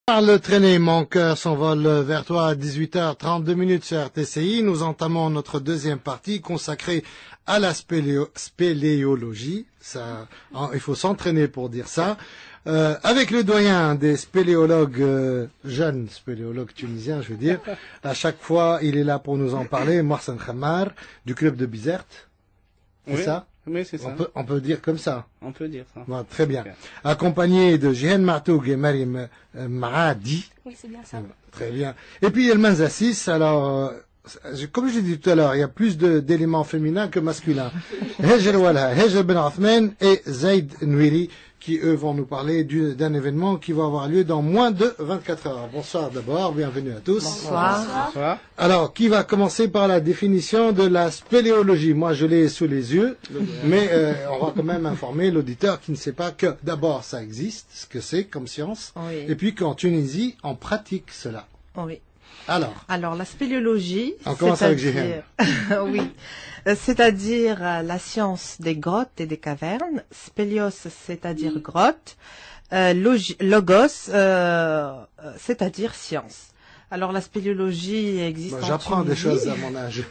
Le traîner, mon cœur s'envole vers toi à 18h32 sur RTCI. Nous entamons notre deuxième partie consacrée à la spéléologie. Ça, il faut s'entraîner pour dire ça. Avec le doyen des spéléologues, jeunes spéléologues tunisiens, je veux dire. À chaque fois, il est là pour nous en parler. Mohsen Khammar, du club de Bizerte. C'est ça? Oui, c'est ça. On peut dire comme ça. On peut dire ça. Bon, très bien. Okay. Accompagné de Jihen Martoug et Mariam Maadi. Oui, c'est bien ça. Très bien. Et puis El Manzassis, alors, comme je l'ai dit tout à l'heure, il y a plus d'éléments féminins que masculins. Hejel Wala, Hejel Ben Othman et Zaid Nwiri, qui eux vont nous parler d'un événement qui va avoir lieu dans moins de 24 heures. Bonsoir d'abord, bienvenue à tous. Bonsoir. Bonsoir. Alors, qui va commencer par la définition de la spéléologie? Moi, je l'ai sous les yeux, mais on va quand même informer l'auditeur qui ne sait pas que d'abord ça existe, ce que c'est comme science, oui. Et puis qu'en Tunisie, on pratique cela. Oui. Alors, la spéléologie, on commence avec Jihen. Oui, c'est-à-dire la science des grottes et des cavernes. Spélios, c'est-à-dire grotte. Logos, c'est-à-dire science. Alors la spéléologie existe en Tunisie. J'apprends des choses à mon âge.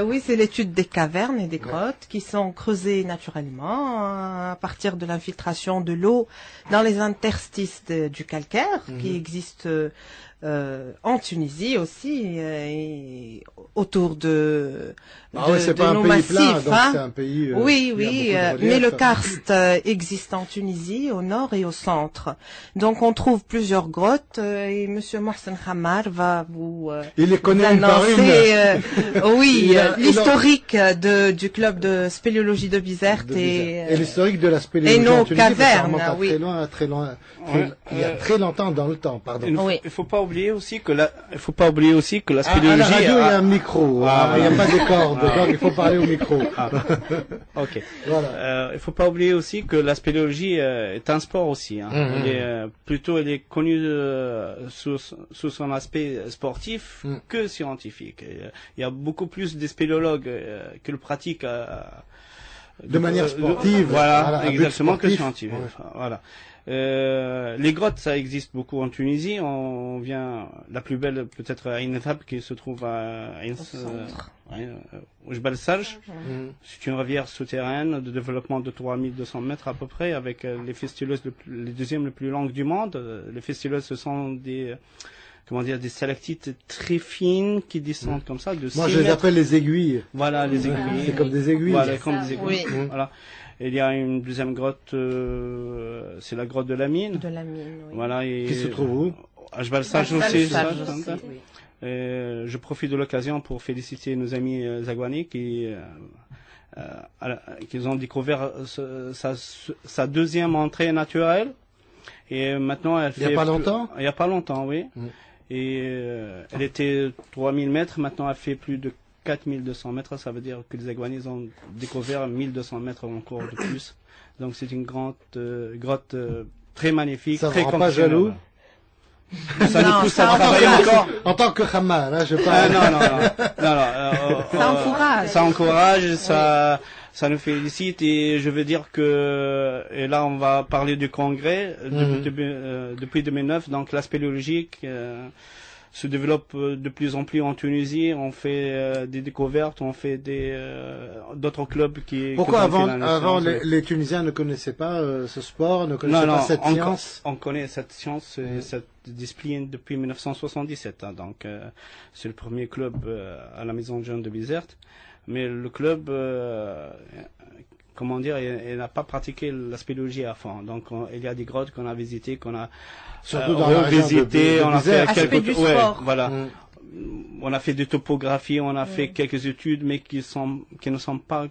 Oui, c'est l'étude des cavernes et des grottes qui sont creusées naturellement à partir de l'infiltration de l'eau dans les interstices du calcaire qui existent en Tunisie aussi et autour de nos massifs. C'est un pays oui, mais le karst existe en Tunisie, au nord et au centre. Donc on trouve plusieurs grottes et Monsieur Mohsen Khammar va vous il les connaît une par une. Oui, l'historique du club de spéléologie de Bizerte et l'historique de la spéléologie et nos en Tunisie, cavernes, oui. Très loin, il y a très longtemps dans le temps, pardon. Il faut pas oublier aussi que la spéléologie. À la radio, il y a un micro. Il n'y a pas de corde, donc il faut parler au micro. Ok. Voilà. Il faut pas oublier aussi que la spéléologie est un sport aussi. Hein. Elle est connue sous son aspect sportif que scientifique. Il y a beaucoup plus de spéléologues qui le pratiquent de manière sportive. Voilà, exactement, que scientifique. Ouais. Voilà. Les grottes, ça existe beaucoup en Tunisie. On vient, la plus belle peut-être à Ain Thab qui se trouve au Jbal Salj. C'est une rivière souterraine de développement de 3200 mètres à peu près, avec les fistuleuses les deuxièmes les plus longues du monde. Les fistuleuses, ce sont des stalactites très fines qui descendent comme ça. Moi, je les appelle les aiguilles. Voilà, les aiguilles. C'est comme des aiguilles. Voilà, comme des aiguilles. Oui. Voilà. Il y a une deuxième grotte, c'est la grotte de la mine. De la mine, oui. Voilà, qui se trouve où? À Jbal Salj aussi. Oui. Je profite de l'occasion pour féliciter nos amis Zagouani qui ont découvert sa deuxième entrée naturelle. Et maintenant, elle fait... Il n'y a pas longtemps? Il n'y a pas longtemps, oui. Et elle était 3000 mètres, maintenant elle fait plus de 4200 mètres, ça veut dire que les Zagouanis ont découvert 1200 mètres encore de plus. Donc c'est une grande grotte très magnifique, ça très ne rend pas jaloux? Ça nous pousse à travailler encore. En tant que Khammar, hein, je parle. Non. Ça encourage. Ça encourage, ça nous félicite et je veux dire que, et là on va parler du congrès, depuis 2009, donc la spéléologie se développe de plus en plus en Tunisie. On fait des découvertes, on fait d'autres clubs qui... Pourquoi avant les Tunisiens ne connaissaient pas ce sport, ne connaissaient pas cette science? On connaît cette science et cette discipline depuis 1977. Hein, donc c'est le premier club à la Maison de Jeunes de Bizerte. Mais le club, il n'a pas pratiqué la spéléologie à fond. Donc il y a des grottes qu'on a visitées, qu'on a revisitées, on a fait quelques sport. Voilà. On a fait des topographies, on a fait quelques études, mais qui ne sont pas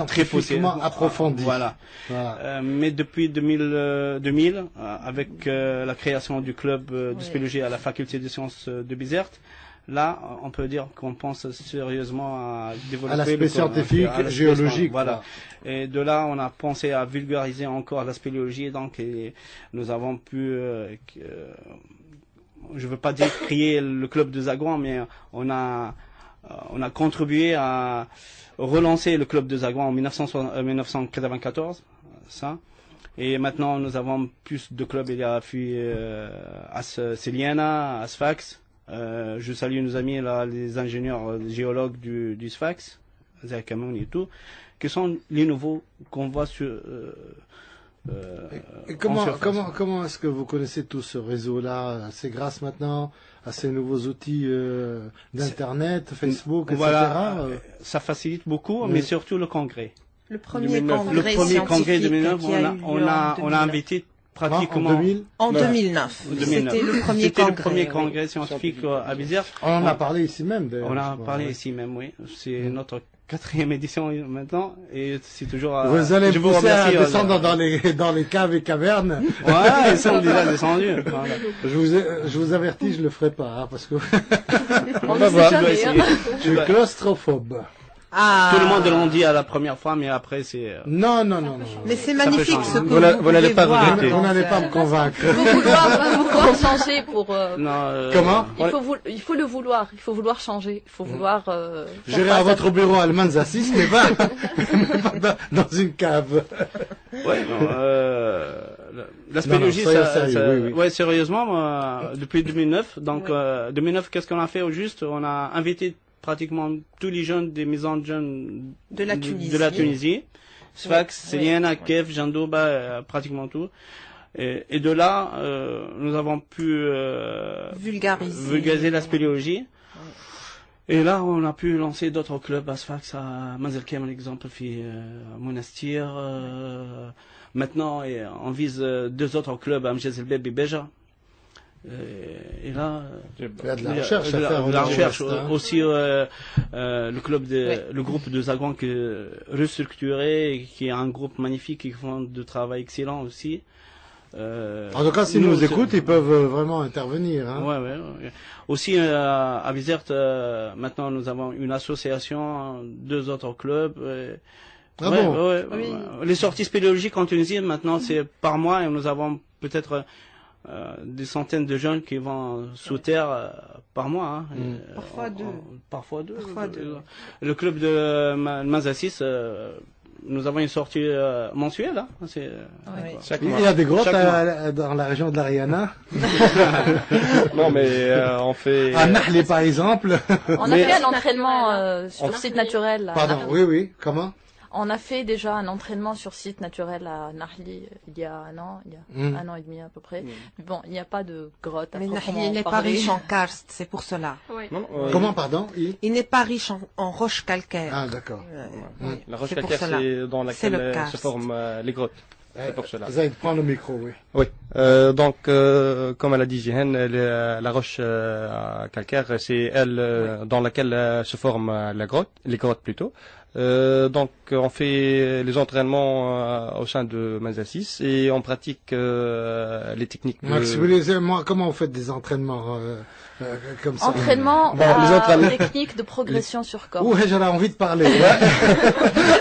très poussées, approfondies. Voilà. Mais depuis 2000 avec la création du club de spéléologie à la faculté des sciences de Bizerte, là, on peut dire qu'on pense sérieusement à développer l'aspect scientifique, géologique. Voilà. Et de là, on a pensé à vulgariser encore la spéléologie. Donc, nous avons pu, je veux pas dire créer le club de Zagouan, mais on a contribué à relancer le club de Zagouan en 1994. Ça. Et maintenant, nous avons plus de clubs. Il y a As Seliana, à Sfax. Je salue nos amis là, les ingénieurs géologues du Sfax, Zach Cameron et tout, qui sont les nouveaux qu'on voit sur. Et comment est-ce que vous connaissez tout ce réseau-là? C'est grâce maintenant à ces nouveaux outils d'internet, Facebook, etc. Voilà, ça facilite beaucoup, mais surtout le congrès. Le premier congrès le premier congrès de scientifique 2009, qui a eu lieu on a invité pratiquement en 2009. C'était le premier congrès scientifique à Bizerte. On en a parlé ici même, d'ailleurs. On a parlé ici même, oui. C'est notre 4e édition maintenant, et c'est toujours. Vous allez vous pousser à descendre dans les caves et cavernes. Ouais, ils sont déjà descendus. Voilà. Je vous avertis, je le ferai pas, hein, parce que On va voir. je suis claustrophobe. Tout le monde l'ont dit à la première fois, mais après c'est. Non. Mais c'est magnifique ce que vous n'allez pas regretter. Vous n'allez pas me convaincre. Vous vouloir changer pour. Comment? Il faut le vouloir. Il faut vouloir changer. Il faut vouloir. J'irai à votre bureau à Almanza 6, mais pas dans une cave. Ouais. La spéléologie, oui. Sérieusement, depuis 2009. Donc 2009, qu'est-ce qu'on a fait au juste? On a invité pratiquement tous les jeunes des maisons de jeunes de la Tunisie. Sfax, Seliana, Kef, Jandouba, pratiquement tout. Et de là, nous avons pu vulgariser la spéléologie. Et là, on a pu lancer d'autres clubs, à Sfax, à Mazelkem, l'exemple, à Monastir. Maintenant, on vise 2 autres clubs, à Mjezelbeb et Beja. Et là, il y a de la recherche à faire. La recherche aussi, le groupe de Zagouan qui est restructuré, qui est un groupe magnifique, qui font de travail excellent aussi. En tout cas, s'ils nous écoutent, ils peuvent vraiment intervenir. Hein. Ouais. Aussi, à Bizerte, maintenant, nous avons une association, 2 autres clubs. Oui. Les sorties spéléologiques en Tunisie, maintenant, c'est par mois, et nous avons peut-être des centaines de jeunes qui vont sous terre par mois. Hein. Parfois deux. Le club de Mazassis, nous avons une sortie mensuelle. Hein. Il y a des grottes dans la région de l'Ariana. Non, mais on fait. À Nahli, par exemple. On a fait un entraînement sur site naturel. Pardon, oui. Comment? On a fait déjà un entraînement sur site naturel à Nahli il y a un an et demi à peu près. Mais bon, il n'y a pas de grotte. Mais Nahli n'est pas riche en karst, c'est pour cela. Oui. Comment, pardon? Il n'est pas riche en roches calcaires. Ah, d'accord. La roche calcaire, c'est dans laquelle se forment les grottes. C'est pour cela. Vous allez prendre le micro, oui. Oui. Donc, comme elle a dit Jihen, la roche calcaire, c'est elle dans laquelle se forment les grottes plutôt. Donc, on fait les entraînements au sein de Mazassis et on pratique les techniques de... Moi, comment vous faites des entraînements comme ça? Entraînement technique de progression sur corps. Ouais, j'avais envie de parler.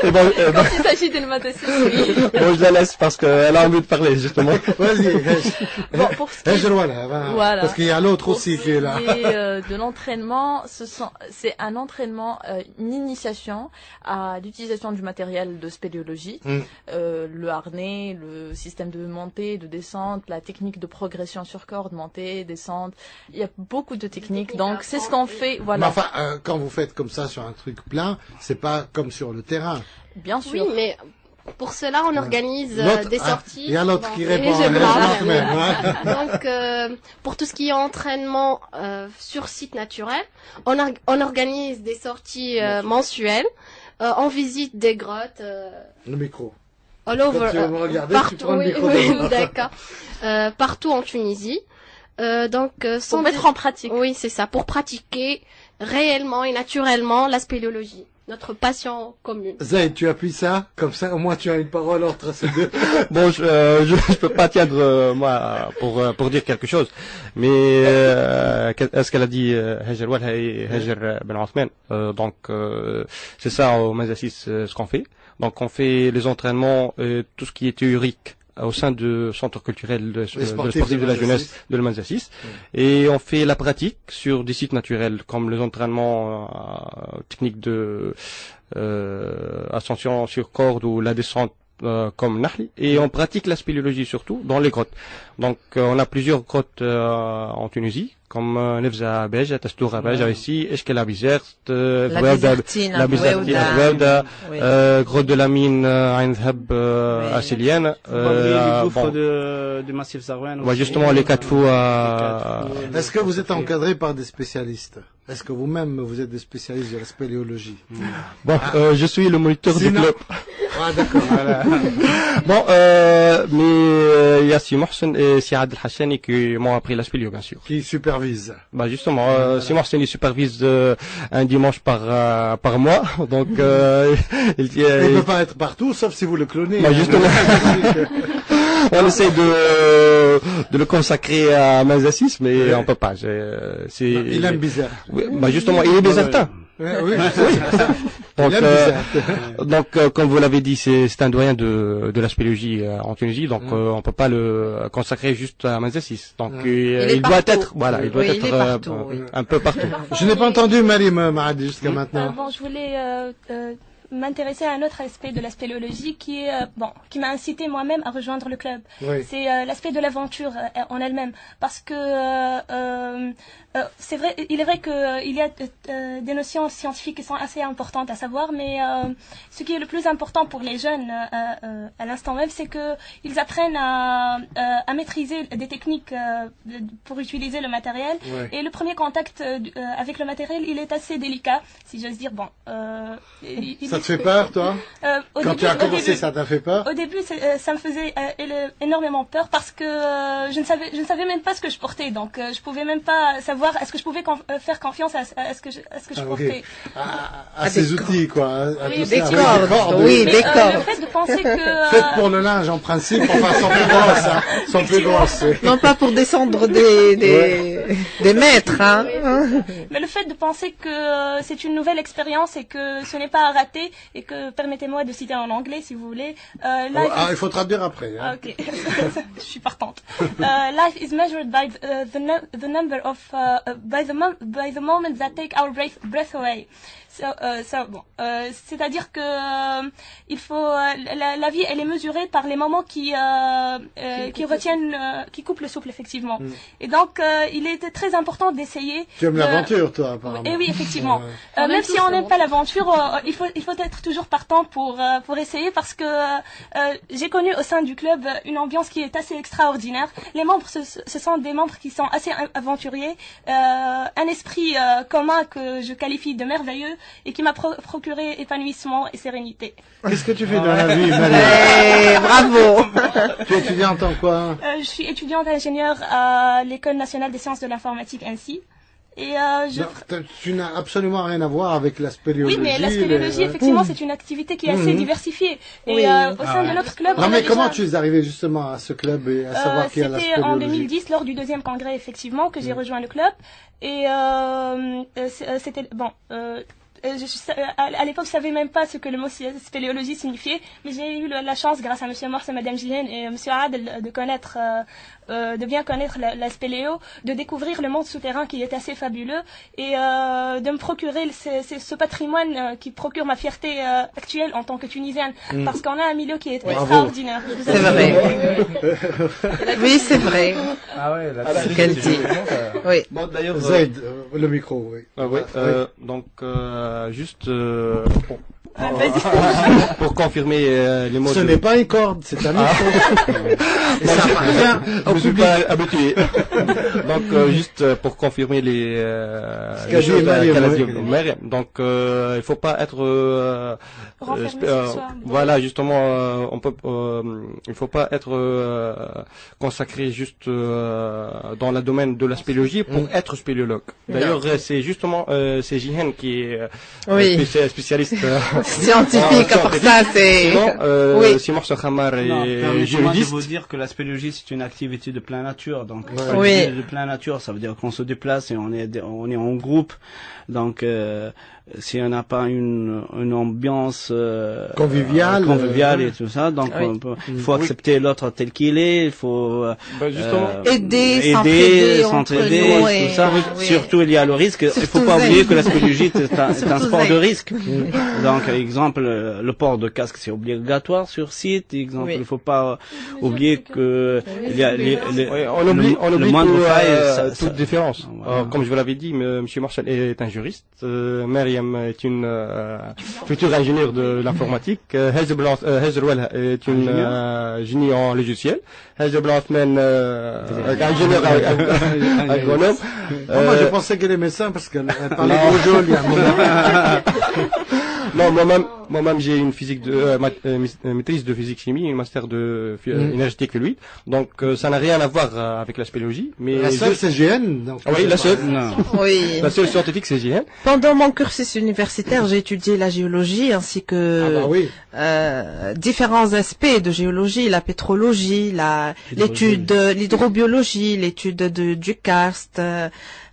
Quand il s'agit d'une Mazassis, oui. Bon, je la laisse parce qu'elle a envie de parler, justement. Vas-y, pour ce qui est... voilà. Parce qu'il y a l'autre aussi qui est là. Pour ce qui est de l'entraînement, c'est un entraînement, une initiation à l'utilisation du matériel de spéléologie, le harnais, le système de montée, de descente, la technique de progression sur corde, montée, descente. Il y a beaucoup de techniques, donc c'est ce qu'on fait. Voilà. Mais enfin, quand vous faites comme ça sur un truc plein, c'est pas comme sur le terrain. Bien sûr. Oui, mais pour cela, on organise des sorties. Il y a l'autre qui répond. Donc, pour tout ce qui est entraînement sur site naturel, on organise des sorties mensuelles. On visite des grottes. Le micro. All over. Tu vas me regarder, partout, tu prends le micro d'accord. Partout en Tunisie. Donc, pour mettre en pratique. Oui, c'est ça. Pour pratiquer réellement et naturellement la spéléologie. Notre passion commune. Zayd, tu appuies ça, comme ça au moins tu as une parole entre ces deux. Bon, je peux pas tiendre moi pour dire quelque chose, mais est-ce qu'elle a dit Hajar Walhay, Hajar Ben Othman. Donc c'est ça au Mazassis ce qu'on fait. Donc on fait les entraînements, tout ce qui est théorique au sein du centre culturel sportif de la jeunesse de Mazassis, et on fait la pratique sur des sites naturels comme les entraînements techniques de ascension sur corde ou la descente comme Nahli, et on pratique la spéléologie surtout dans les grottes. Donc on a plusieurs grottes en Tunisie, comme Nefza Beja, Tastoura Beja ici, Eshkela Bizert, la Bizertine, grotte de la mine Ain Dhab à Célienne, les gouffres de Massif Zarouane. Justement les 4 fous Est-ce que vous êtes encadré par des spécialistes? Est-ce que vous-même vous êtes des spécialistes de la spéléologie? Bon, je suis le moniteur du club. Ah d'accord. Voilà. Bon, mais il y a Si Mohsen et Si Adel Hachani qui m'ont appris la spéléo, bien sûr. Qui supervise? Bah justement, Si Mohsen il supervise un dimanche par mois, donc il peut pas être partout, sauf si vous le clonez. Bah justement. On essaie de le consacrer à Mazassis, mais on peut pas. Il aime bizarre. Oui, bah justement, il est bizartin. Oui. Donc, comme vous l'avez dit, c'est un doyen de la spéléologie en Tunisie, donc on peut pas le consacrer juste à Mazassis. Donc il doit être, voilà, il doit être un peu partout. Je n'ai pas entendu Marim Mahdi jusqu'à maintenant. Bon, je voulais m'intéresser à un autre aspect de la spéléologie qui m'a incité moi-même à rejoindre le club. Oui. C'est l'aspect de l'aventure en elle-même, parce que c'est vrai, il est vrai qu'il y a des notions scientifiques qui sont assez importantes à savoir, mais ce qui est le plus important pour les jeunes à l'instant même, c'est que ils apprennent à maîtriser des techniques pour utiliser le matériel. Ouais. Et le premier contact avec le matériel, il est assez délicat, si j'ose dire. Bon, ça te fait peur, toi? Quand tu as commencé, ça t'a fait peur? Au début, ça me faisait énormément peur parce que je ne savais même pas ce que je portais, donc je pouvais même pas savoir est-ce que je pouvais faire confiance à ce que je portais. À ces outils, quoi. Oui, des cordes. Oui, des cordes. Le fait de penser que faites pour le linge, en principe, enfin, sont plus grosses, hein. Sont plus grosses. Non, pas pour descendre des mètres, hein. Mais le fait de penser que c'est une nouvelle expérience et que ce n'est pas à rater, et que, permettez-moi de citer en anglais si vous voulez. Il faut traduire après. Hein. Ok, je suis partante. Life is measured by the number of by the moment that take our breath away. C'est-à-dire que il faut la vie, elle est mesurée par les moments qui retiennent, qui coupent le souffle effectivement. Et donc il est très important d'essayer. Tu aimes l'aventure, toi, apparemment. Et oui, effectivement. Même si on n'aime pas l'aventure, il faut être toujours partant pour essayer, parce que j'ai connu au sein du club une ambiance qui est assez extraordinaire. Les membres, ce sont des membres qui sont assez aventuriers, un esprit commun que je qualifie de merveilleux et qui m'a procuré épanouissement et sérénité. Qu'est-ce que tu fais dans la vie, Marie? Bravo. Tu es étudiante en quoi? Je suis étudiante ingénieure à l'École nationale des sciences de l'informatique ANSSI. Et tu n'as absolument rien à voir avec la spéléologie. Oui, mais la spéléologie, effectivement, c'est une activité qui est assez diversifiée. Et au sein de notre club... Non, mais comment tu es arrivé justement à ce club et à savoir qu'il y a la spéléologie? C'était en 2010, lors du 2e congrès, effectivement, que j'ai rejoint le club. Et c'était... à l'époque, je savais même pas ce que le mot spéléologie signifiait, mais j'ai eu la chance, grâce à Monsieur Morse et Madame Gilène et Monsieur Adel, de bien connaître la spéléo, de découvrir le monde souterrain qui est assez fabuleux, et de me procurer ce patrimoine qui procure ma fierté actuelle en tant que Tunisienne, parce qu'on a un milieu qui est extraordinaire. C'est vrai. Oui, c'est vrai. Ah ouais, c'est qu'elle dit. Oui. Bon, d'ailleurs, Zaid, le micro, oui. Donc, juste pour confirmer les mots. Ce n'est pas une corde, c'est un micro. Ça revient. Je ne suis pas habitué. Donc, juste pour confirmer les choses qu'elle a dit. Donc, il faut pas être voilà, justement, il faut pas être consacré juste dans le domaine de la spéléologie pour être spéléologue. D'ailleurs, c'est justement c'est Jihen qui est spécialiste scientifique. À part ça, c'est Simon Khamar et juriste. Je veux dire que la spéléologie, c'est une activité de plein nature. Donc, de plein nature, ça veut dire qu'on se déplace et on est en groupe. Donc, si on n'a pas une ambiance conviviale et tout ça, donc il faut accepter l'autre tel qu'il est, il faut aider, s'entraider, tout ça. Surtout il y a le risque. Il faut pas oublier que la spéléologie c'est un sport de risque. Donc exemple, le port de casque, c'est obligatoire sur site. Exemple, Oui. il faut pas oublier que il y a On oublie le moindre faille, toute différence. voilà. Comme je vous l'avais dit, Monsieur Marshall est un juriste. Mariam est une future ingénieure de l'informatique. Hezbollah est une génie en logiciel. Hezbollah ingénieur agronome. Moi, je pensais qu'elle est médecin parce qu'elle parlait bonjour il y a un moment. Non, moi-même, j'ai une maîtrise de physique-chimie, une master de énergétique fluide. Donc, ça n'a rien à voir avec la spéléologie. Mais La seule, c'est GN. Donc, oui, la seule. Non. Oui. La seule scientifique, c'est JN. Pendant mon cursus universitaire, j'ai étudié la géologie ainsi que Ah bah oui. différents aspects de géologie, la pétrologie, l'hydrobiologie, l'étude du karst.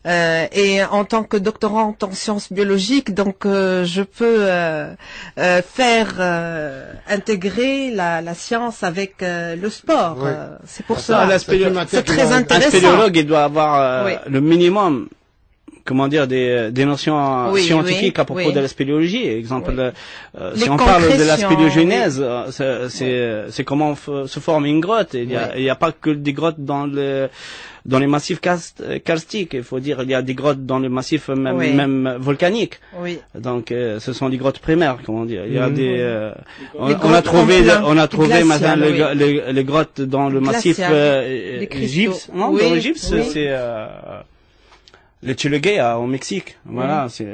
Et en tant que doctorante en sciences biologiques, donc je peux faire intégrer la science avec le sport. Ouais. C'est pour Ça, ça. C'est très Un intéressant. spéléologue, il doit avoir Oui. le minimum, comment dire, des notions Oui, scientifiques oui, à propos oui. de la spéléologie. Exemple, Les si on parle de la concrétions, spéléogenèse, c'est comment se forme une grotte. Il y a pas que des grottes dans les massifs karstiques. Il faut dire, il y a des grottes dans le massif Oui. même volcanique. Oui. Donc, ce sont des grottes primaires, comment dire. Il y a des, on a grottes trouvé glaciales, maintenant oui. les grottes dans le massif Glaciales, les cristaux. gypse. Non, Oui, dans le gypse, oui. c'est le Chuluguea au Mexique. Voilà, c'est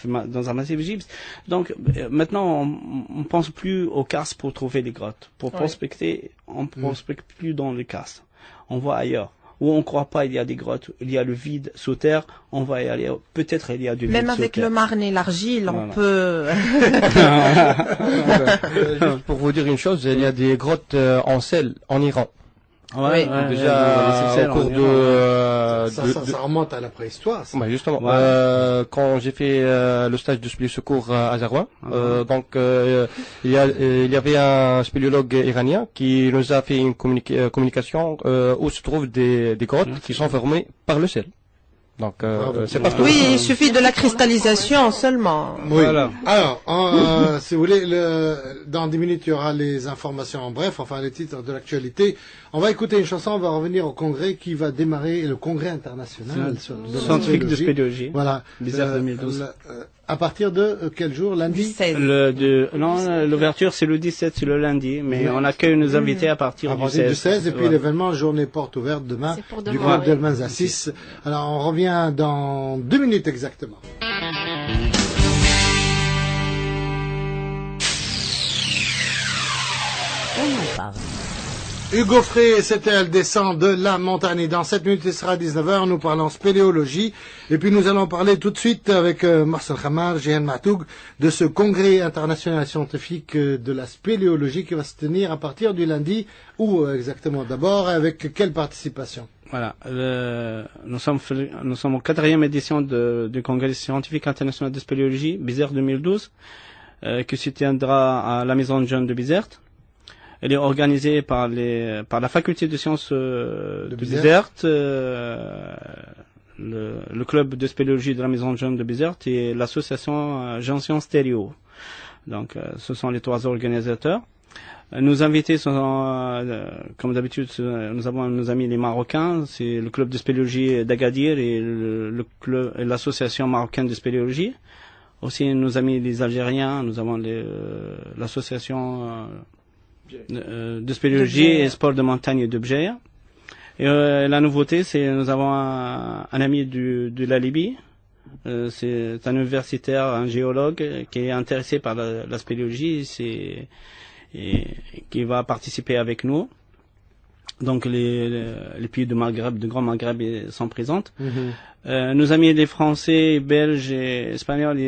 dans un massif gypse. Donc, maintenant, on pense plus aux karsts pour trouver des grottes. Pour prospecter, on prospecte plus dans les karsts. On va ailleurs. Où on croit pas, il y a des grottes, il y a le vide sous terre, on va y aller. Peut-être il y a du vide Même sous avec terre. le Marne et l'argile, on Voilà. peut. Juste pour vous dire une chose, il y a des grottes en sel en Iran. Ouais, Déjà au cours Ça remonte à la préhistoire. Ça. Bah justement, Ouais. quand j'ai fait le stage de secours à Zaroua, donc il y avait un spéléologue iranien qui nous a fait une communication où se trouvent des grottes qui sont formées par le sel. Donc c'est pas Oui, il suffit de la cristallisation seulement. Oui. Voilà. Alors, si vous voulez, dans 10 minutes, il y aura les informations en bref, enfin les titres de l'actualité. On va écouter une chanson, on va revenir au congrès qui va démarrer, le congrès international Scientifique de spéléologie. Voilà. Bizarre 2012. À partir de quel jour? Lundi? 16. L'ouverture c'est le 17, c'est le lundi, mais on accueille nos invités à partir du 16. Et puis Voilà. l'événement journée porte ouverte demain, C'est pour du demain, groupe oui. d'Elmans à 6. Alors on revient dans 2 minutes exactement. Hugo Frey, c'était elle descend de la montagne. Et dans 7 minutes, il sera 19h. Nous parlons spéléologie. Et puis nous allons parler tout de suite avec Marcel Khamar, Jehan Matoug, de ce congrès international scientifique de la spéléologie qui va se tenir à partir du lundi. Où exactement d'abord? Avec quelle participation? Voilà, nous sommes au 4e édition du congrès scientifique international de spéléologie, Bizerte 2012, qui se tiendra à la maison de jeunes de Bizerte. Elle est organisée par la faculté de sciences de Bizerte, le club de spéléologie de la maison de jeunes de Bizerte et l'association Gentian Stéréo. Donc, ce sont les 3 organisateurs. Nos invités sont, comme d'habitude, nous avons nos amis les Marocains, c'est le club de spéléologie d'Agadir et l'association marocaine de spéléologie. Aussi nos amis les Algériens, nous avons l'association de spéléologie et sport de montagne de Bjeya. Et la nouveauté, c'est nous avons un ami de la Libye. C'est un universitaire, un géologue qui est intéressé par la spéléologie. Et qui va participer avec nous. Donc les pays de Maghreb, de Grand Maghreb sont présentes. Nos amis les Français, Belges et Espagnols,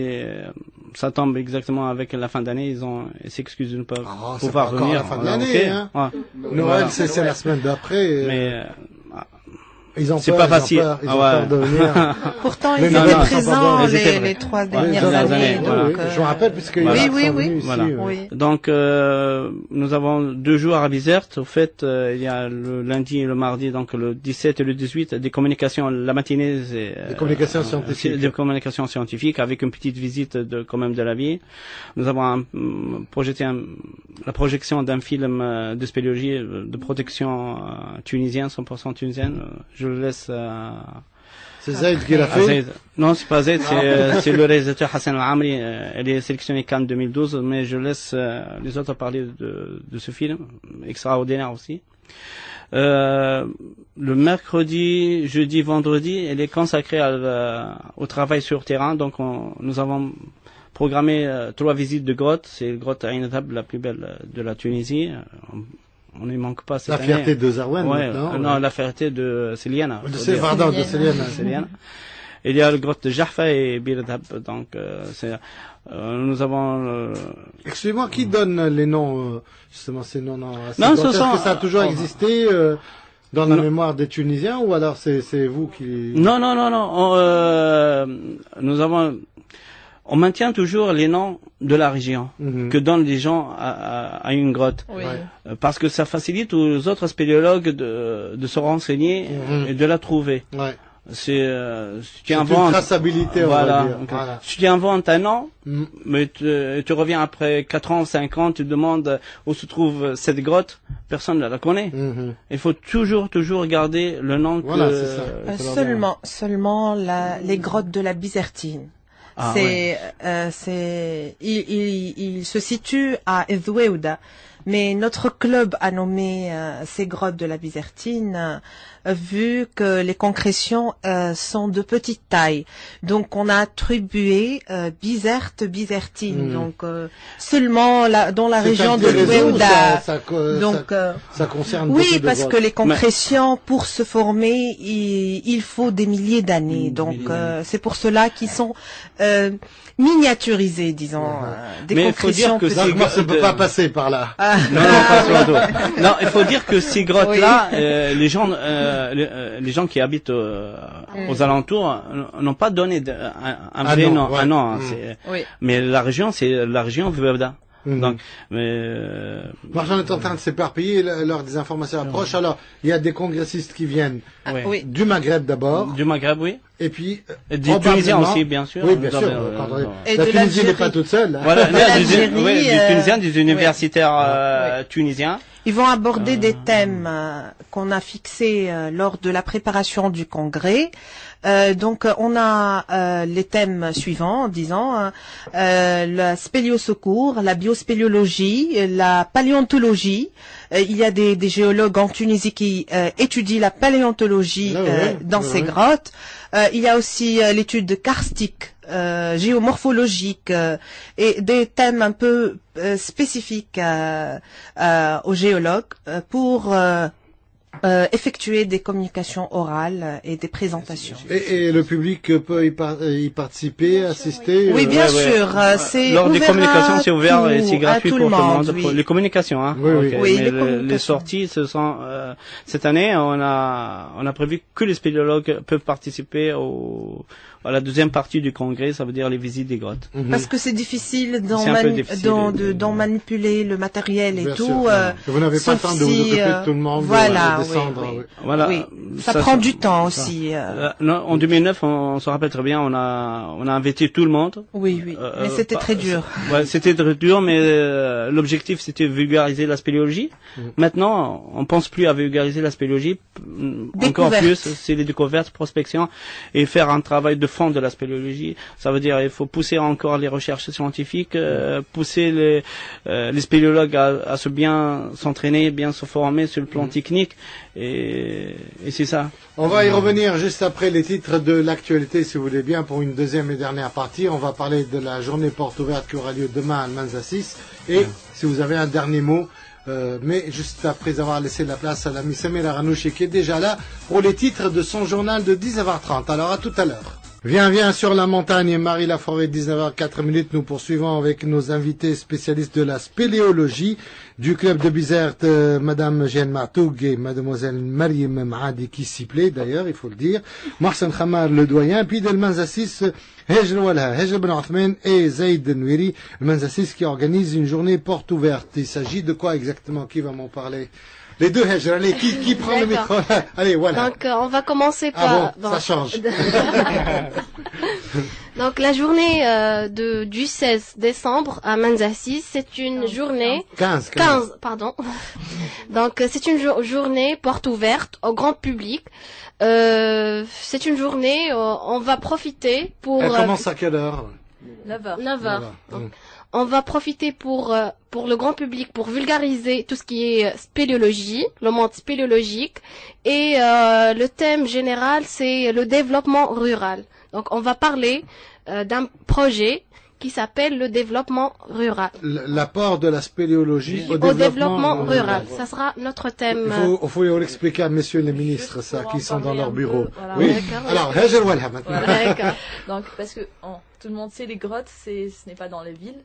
ça tombe exactement avec la fin d'année. Ils s'excusent de ne pas pouvoir venir. La fin de l'année, hein. Ouais. Noël, c'est la semaine d'après. Mais c'est pas facile. Ils ont peur de venir. Pourtant, Mais ils non, étaient non, présents ils étaient les 3 Les dernières autres années. voilà. Donc, Je me rappelle puisque oui, ils oui, sont oui. venus ici. Voilà. Oui. Donc, nous avons 2 jours à Bizerte. Au fait, il y a le lundi et le mardi, donc le 17 et le 18, des communications. La matinée, c'est Des communications scientifiques. Des communications scientifiques avec une petite visite quand même de la vie. Nous avons projeté la projection d'un film de spéléologie de protection tunisienne, 100% tunisienne. Je le laisse. C'est Zaid qui l'a fait. Zaid. Non, c'est pas Zaid, c'est le réalisateur Hassan Al-Amri. Elle est sélectionnée Cannes 2012, mais je laisse les autres parler de ce film, extraordinaire aussi. Le mercredi, jeudi, vendredi, elle est consacrée au travail sur terrain. Donc, nous avons programmé 3 visites de grottes. C'est la grotte Ain Dhab, la plus belle de la Tunisie. On n'y manque pas cette La année. fierté de Zarouane, Ouais, maintenant. non, la fierté de Céliana. Pardon, de Céliana. Céliana. Il y a le grotte de Jaffa et Bir Dhab. Donc, nous avons... Excusez-moi, qui donne les noms, justement, ces noms à ces Non, grottes? ce Est-ce sont- que ça a toujours existé dans la Non. mémoire des Tunisiens ou alors c'est vous qui... Non. Nous avons... On maintient toujours les noms de la région Mhm. que donnent les gens à une grotte. Oui. Ouais. Parce que ça facilite aux autres spéléologues de se renseigner Mhm. et de la trouver. Ouais. Si tu C'est une inventes, traçabilité, on voilà, va dire. donc, Voilà. si tu inventes un nom, Mm. mais tu reviens après 4 ans, 5 ans, tu demandes où se trouve cette grotte, personne ne la connaît. Mhm. Il faut toujours garder le nom Voilà, que... c'est ça. Il faut l'avoir. Seulement les grottes de la Bizertine. Ah, Il se situe à Ezouéouda, mais notre club a nommé ces grottes de la Bizertine vu que les concrétions sont de petite taille. Donc on a attribué Bizertine. Donc seulement dans la C'est région un de des raisons où Ezouéouda. Donc, ça concerne Oui, beaucoup de parce grottes. que les concrétions, pour se former, il faut des milliers d'années. Donc, c'est pour cela qu'ils sont miniaturisés, disons. Des Mais il faut dire concrétions que petites. Donc moi, ça ne peut pas passer par là. Ah. Non, pas sur le dos. Non, il faut dire que ces grottes-là, les gens qui habitent aux alentours n'ont pas donné un vrai nom. ouais. Un nom, hein, Oui. mais la région, c'est la région Vuelda. Mhm. Donc, mais Moi, j'en est en train de s'éparpiller lors des informations approches. Alors, il y a des congressistes qui viennent ouais. Oui. du Maghreb d'abord, Du Maghreb, oui. et puis Et des Tunisiens aussi, bien sûr. Oui, bien sûr. Et La de Tunisie n'est l'Algérie. pas toute seule. hein. Voilà, De des l'Algérie, Tunisiens, des universitaires tunisiens. Ils vont aborder des thèmes qu'on a fixés lors de la préparation du congrès. Donc, on a les thèmes suivants, disons, la spéléosecours, la biospéléologie, la paléontologie. Il y a des géologues en Tunisie qui étudient la paléontologie dans ces grottes. Il y a aussi l'étude karstique, géomorphologique et des thèmes un peu spécifiques aux géologues pour effectuer des communications orales et des présentations. Et le public peut y participer, assister. Oui, bien ouais. sûr. C'est Lors des ouvert communications, à c'est ouvert et c'est à gratuit tout pour le tout le monde. monde. Oui. Pour les communications, hein. Oui, oui. Ok. Oui, Mais les les communications. sorties, ce sont cette année, on a prévu que les spéléologues peuvent participer à la deuxième partie du congrès, ça veut dire les visites des grottes. Mhm. Parce que c'est difficile C'est un peu difficile d'en manipuler le matériel et Bien tout. sûr. Vous n'avez pas le sauf temps de vous si, occuper de tout le monde, voilà, de descendre. oui, oui. oui. Voilà. Oui, ça prend du temps aussi. Non, en 2009, on se rappelle très bien, on a invité tout le monde. Oui, oui. Mais c'était très dur. Ouais, c'était très dur, mais l'objectif c'était de vulgariser la spéléologie. Maintenant, on pense plus à vulgariser la spéléologie. Encore Découverte. plus, c'est les découvertes, prospection et faire un travail de fond de la spéléologie. Ça veut dire il faut pousser encore les recherches scientifiques, pousser les spéléologues à se bien s'entraîner, bien se former sur le plan technique, et c'est ça. On va y revenir juste après les titres de l'actualité, si vous voulez bien, pour une deuxième et dernière partie. On va parler de la journée porte ouverte qui aura lieu demain à Almanza 6. Et si vous avez un dernier mot, mais juste après avoir laissé la place à l'ami Samir Ranouchi qui est déjà là pour les titres de son journal de 19h30. Alors à tout à l'heure. Viens sur la montagne, Marie Laforêt, 19h04. Nous poursuivons avec nos invités spécialistes de la spéléologie du club de Bizerte, Madame Jeanne Martoug et Mademoiselle Mariem Maadi qui s'y plaît d'ailleurs, il faut le dire. Mohsen Khamar, le doyen, puis del Manzassis, Hejr Walha, Hejr Ben Othman et Zaid Nouiri, le Manzassis qui organise une journée porte ouverte. Il s'agit de quoi exactement? Qui va m'en parler? Les deux Hejr, allez, qui prend le micro? Allez, voilà. Donc, on va commencer par... Ah bon, ça change. Donc, la journée du 16 décembre à Manzassis, c'est une journée... 15, pardon. Donc, c'est une journée porte ouverte au grand public. C'est une journée, on va profiter pour... Elle commence à quelle heure? 9 heures. On va profiter pour le grand public, pour vulgariser tout ce qui est spéléologie, le monde spéléologique. Et le thème général, c'est le développement rural. Donc, on va parler d'un projet qui s'appelle le développement rural. L'apport de la spéléologie au développement rural. Ça sera notre thème. Il faut l'expliquer à messieurs les ministres, ça, qui sont dans leur bureau. Voilà. Oui. Alors, Hejr Walha maintenant. Voilà. Donc, parce que tout le monde sait, les grottes, ce n'est pas dans les villes.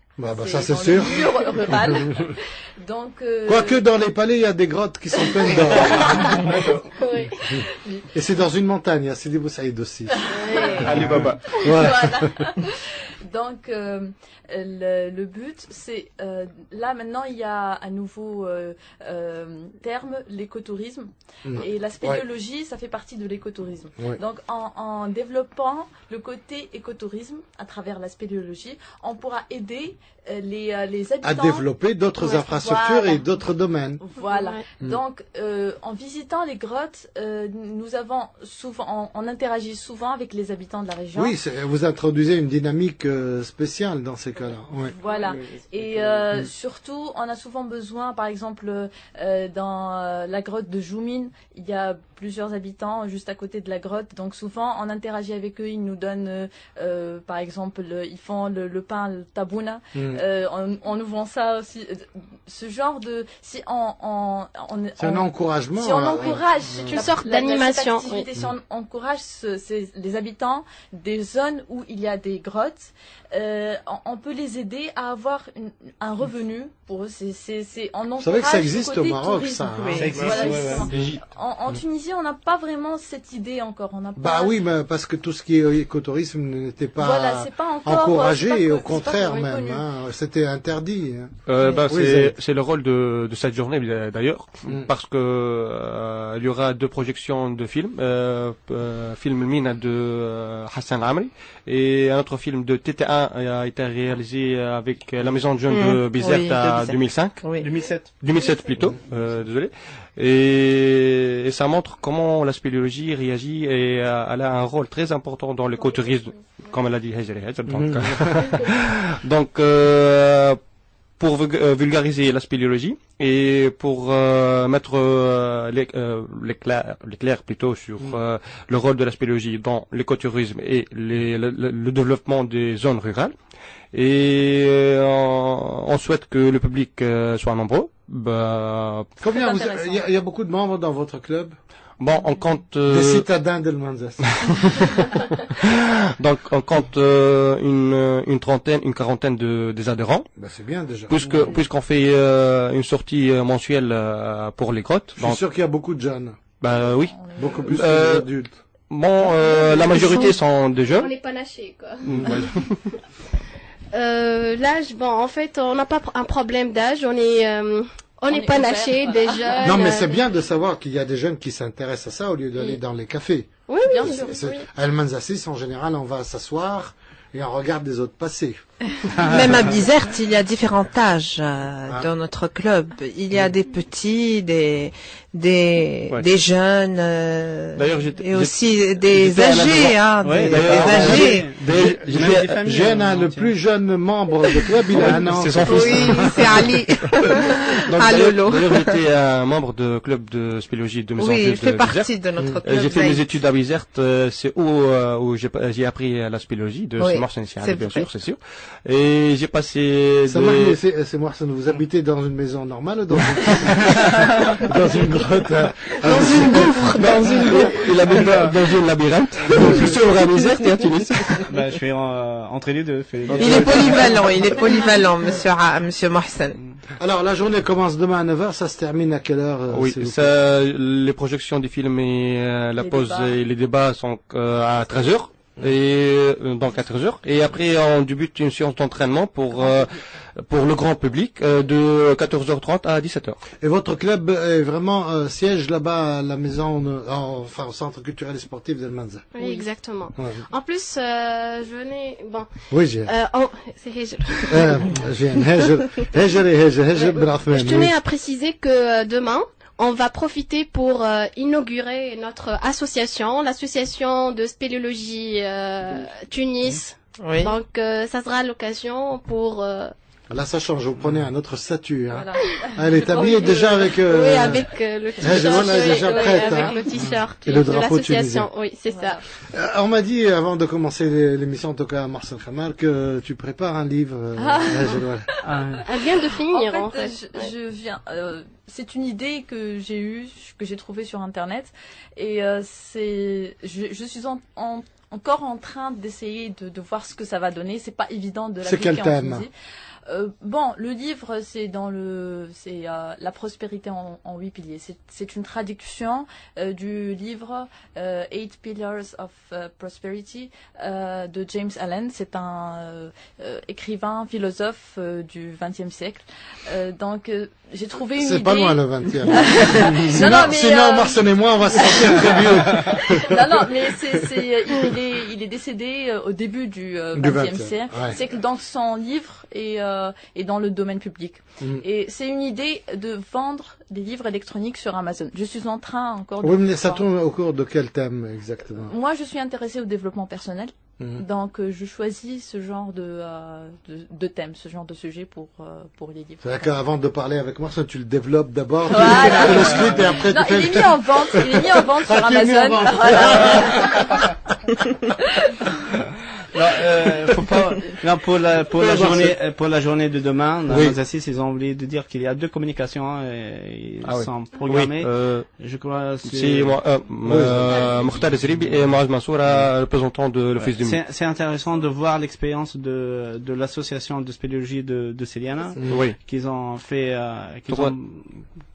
Ça c'est sûr. C'est dans le milieu rural. Donc, quoique dans les palais, il y a des grottes qui sont pleines d'or. Oui. Et c'est dans une montagne, il y a Sidi Bou Saïd aussi. Ali Baba. Voilà. Donc, le but, c'est... là, maintenant, il y a un nouveau terme, l'écotourisme. Et la spéléologie, ça fait partie de l'écotourisme. Donc, en développant le côté écotourisme à travers la spéléologie, on pourra aider les habitants... à développer d'autres infrastructures et d'autres domaines. Voilà. Donc, en visitant les grottes, nous avons souvent... On interagit souvent avec les habitants de la région. Oui, vous introduisez une dynamique spéciale dans ces cas-là. Ouais. Voilà. Et surtout, on a souvent besoin, par exemple, dans la grotte de Joumine, il y a plusieurs habitants juste à côté de la grotte. Donc souvent, on interagit avec eux. Ils nous donnent, par exemple, ils font le pain, le tabouna. On nous vend ça aussi. Ce genre de... c'est un encouragement. Si on encourage... C'est une sorte d'animation. Si on encourage les habitants des zones où il y a des grottes, on peut les aider à avoir un revenu pour eux. On encourage. Vous savez que ça existe le côté au Maroc, tourisme. ça. Ça existe, En Tunisie, on n'a pas vraiment cette idée encore. Oui, mais parce que tout ce qui est écotourisme n'était pas, c'est pas encore encouragé, et au c'est pas contraire reconnu. même. C'était interdit. C'est le rôle de cette journée d'ailleurs, parce que il y aura 2 projections de films, film Mina de Hassan Amri et un autre film de TT1 a été réalisé avec la Maison de Jeunes de Bizerte à 2005. Oui. 2007 plutôt, désolé. Et ça montre comment la spéléologie réagit et elle a un rôle très important dans l'écotourisme, comme elle a dit Hejr. Donc, pour vulgariser la spéléologie et pour mettre l'éclair plutôt sur le rôle de la spéléologie dans l'écotourisme et le développement des zones rurales. Et on souhaite que le public soit nombreux. Combien il y a beaucoup de membres dans votre club? Bon, on compte... Des citadins de Manzassis. Donc, on compte une trentaine, une quarantaine des adhérents. C'est bien déjà. Puisqu'on fait une sortie mensuelle pour les grottes. Je suis sûr qu'il y a beaucoup de jeunes. Oui. Beaucoup plus que des adultes. Bon, la majorité sont des jeunes. On n'est pas lâchés, quoi. L'âge, en fait, on n'a pas un problème d'âge. On n'est pas lâchés, des jeunes. Non, mais c'est bien de savoir qu'il y a des jeunes qui s'intéressent à ça au lieu d'aller dans les cafés. Oui, bien sûr. À El Manzassis, en général, on va s'asseoir et on regarde les autres passer. Même à Bizerte, il y a différents âges dans notre club. Il y a des petits, des jeunes, et aussi des âgés, Jeanne a le plus jeune membre de club, il a un an. C'est son fils. Oui, c'est Ali. D'ailleurs, j'étais un membre de club de spéléologie de Maison de Bizerte. Oui, il fait partie de notre club. J'ai fait mes études à Bizerte, c'est où j'ai appris la spéléologie de Mohsen Siad, bien sûr, c'est sûr. Et j'ai passé... C'est Mohsen, vous habitez dans une maison normale ou dans une grotte? grotte. Dans une gouffre, dans une gouffre. Il habite dans une labyrinthe. Plus au misère qu'à Tunis. Je suis entre les deux. Il est polyvalent, monsieur Mohsen. Alors, la journée commence demain à 9h, ça se termine à quelle heure? Oui, ça, les projections des films et la pause et les débats sont à 13h. Et donc à 13h. Et après, on débute une séance d'entraînement pour le grand public de 14h30 à 17h. Et votre club est vraiment siège là-bas à la maison, enfin au centre culturel et sportif d'El Manza. Oui, exactement. Ouais. En plus, je venais... Bon. Oui, j'ai. C'est Hejr. Je tenais à préciser que demain, on va profiter pour inaugurer notre association, l'association de spéléologie Tunis. Oui. Donc, ça sera l'occasion pour... Là, ça change. Vous prenez un autre statut. Hein. Voilà. Elle est habillée déjà avec... Oui, avec le t-shirt. Elle est déjà prête. Avec hein. le t-shirt Et le de drapeau l'association. tunisien. Oui, c'est ça. On m'a dit, avant de commencer l'émission, en tout cas à Marcel Khamal, que tu prépares un livre. Elle vient de finir, en fait. Je viens... c'est une idée que j'ai eue, que j'ai trouvée sur Internet. Et je suis encore en train d'essayer de voir ce que ça va donner. C'est pas évident de l'appliquer en Tunisie. C'est quel thème? Bon, le livre, c'est la prospérité en 8 piliers. C'est une traduction du livre 8 Pillars of Prosperity de James Allen. C'est un écrivain, philosophe du XXe siècle. Donc, j'ai trouvé une idée. C'est pas loin le 20e. sinon, Marcel et moi, on va se sentir très mieux. Non, mais il est décédé au début du XXe siècle. Ouais. C'est que dans son livre et dans le domaine public. Et c'est une idée de vendre des livres électroniques sur Amazon. Je suis en train encore de... Oui, mais ça tourne au cours de quel thème exactement? Moi, je suis intéressée au développement personnel. Donc, je choisis ce genre de thème, ce genre de sujet pour les livres. C'est-à-dire qu'avant de parler avec moi, tu le développes d'abord, Voilà. tu fais le script et après Non, tu fais... il est mis en vente sur Ah, tu l'as mis en Amazon. Faut pas. Non, pour la journée de demain, dans les assises, ils ont oublié de dire qu'il y a 2 communications et ils sont programmées. Je crois c'est Mokhtar Zeribi et Moaz Mansoura, représentant de l'Office du Monde. C'est intéressant de voir l'expérience de l'association de spéléologie de Céliana, qu'ils ont fait,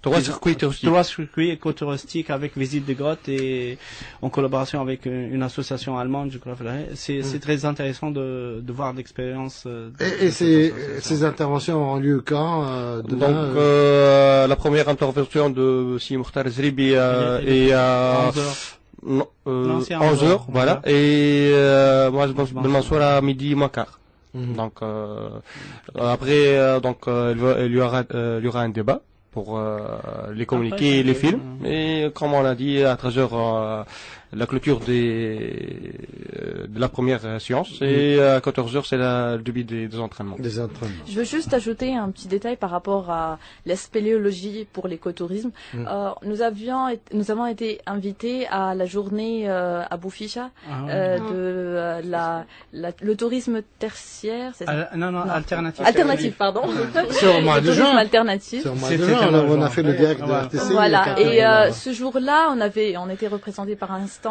Trois circuits touristiques. 3 circuits éco-touristiques avec visite de grottes et en collaboration avec une association allemande, je crois. C'est très intéressant de voir l'expérience. Et ces interventions auront lieu quand demain, Donc, la première intervention de Si Mokhtar Zeribi est à 11h, voilà. Et moi, je m'assois à midi moins quart. Donc, après, il y aura un débat pour les communiquer et les films. Et comme on l'a dit, à 13h, la clôture de la première séance et à 14h, c'est le début des entraînements. Je veux juste ajouter un petit détail par rapport à la spéléologie pour l'écotourisme. Nous avons été invités à la journée à Boufisha le tourisme tertiaire. Non, alternatif. Alternatif, pardon. Sur le mois de juin. Alternatif. On a fait le direct de RTC. Voilà. Et ce jour-là, on était représentés par un stand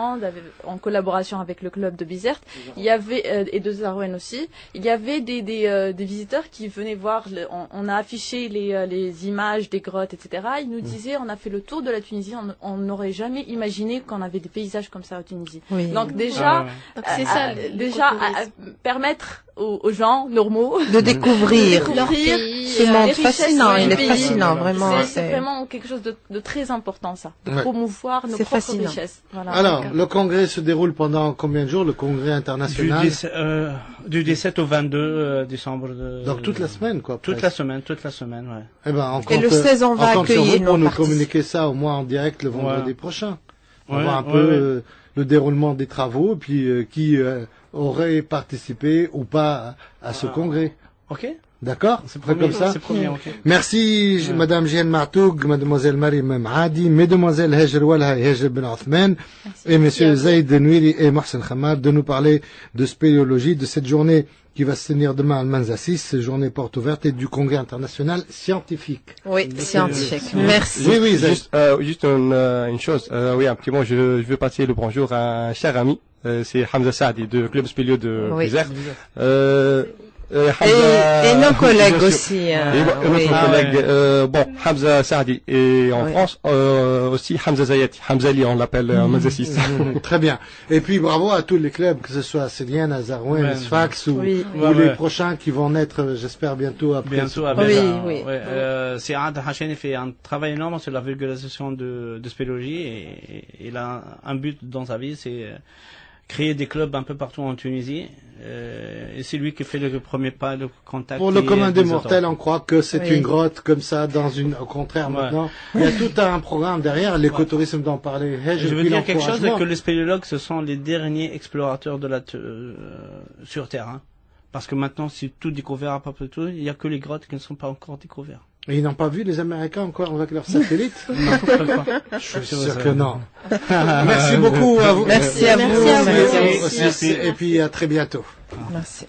en collaboration avec le club de Bizerte. Il y avait et de Zarouen aussi. Il y avait des visiteurs qui venaient voir. On a affiché les images des grottes, etc. Ils nous disaient, on a fait le tour de la Tunisie. On n'aurait jamais imaginé qu'on avait des paysages comme ça en Tunisie. Oui. Donc déjà, c'est ça, permettre aux gens normaux de découvrir leur pays, ce monde fascinant. Il est fascinant, vraiment. C'est vraiment quelque chose de très important, ça, de promouvoir nos propres richesses. Voilà. Alors, le congrès se déroule pendant combien de jours, le congrès international? Du 17 au 22 décembre. Donc toute la semaine, quoi. Toute la semaine, ouais. Eh ben, et le 16, on va accueillir pour nous communiquer ça au moins en direct le vendredi prochain. On va voir un peu le déroulement des travaux, et puis qui aurait participé ou pas à ce congrès. Ok. D'accord? C'est comme ça? C'est premier, ok. Merci, Madame Jeanne Martoug, Mademoiselle Marie Memadi, Mesdemoiselles Hajar Walha et Hajar Ben Othman, et Monsieur Zaid Nouiri et Mohsen Khamad de nous parler de spéléologie, de cette journée qui va se tenir demain à Manzassis, journée porte ouverte et du congrès international scientifique. Oui, scientifique. Merci. Oui, oui, juste une chose. Oui, un petit mot. Je veux passer le bonjour à un cher ami. C'est Hamza Saadi de Club Spéléo de Isère. Et nos collègues aussi. Et notre collègue, bon, Hamza Saadi. Et en France, aussi Hamza Zayati. Hamza Ali, on l'appelle Manzassis. Très bien. Et puis bravo à tous les clubs, que ce soit Céliane, Azarouen, Sfax ou les prochains qui vont naître, j'espère, bientôt après. Bientôt avec Sead Hacheni fait un travail énorme sur la vulgarisation de spéléologie et il a un but dans sa vie, c'est créer des clubs un peu partout en Tunisie. Et c'est lui qui fait le premier pas, le contact. Pour le commun des mortels, on croit que c'est une grotte comme ça, au contraire maintenant. Il y a tout un programme derrière, l'écotourisme d'en parler. Je veux dire quelque chose, c'est que les spéléologues, ce sont les derniers explorateurs sur Terre. Hein. Parce que maintenant, c'est tout découvert à peu près tout. Il n'y a que les grottes qui ne sont pas encore découvertes. Et ils n'ont pas vu les Américains encore avec leurs satellites? Non, je suis sûr que non. Merci beaucoup à vous. Merci à vous. Merci. Et puis à très bientôt. Merci.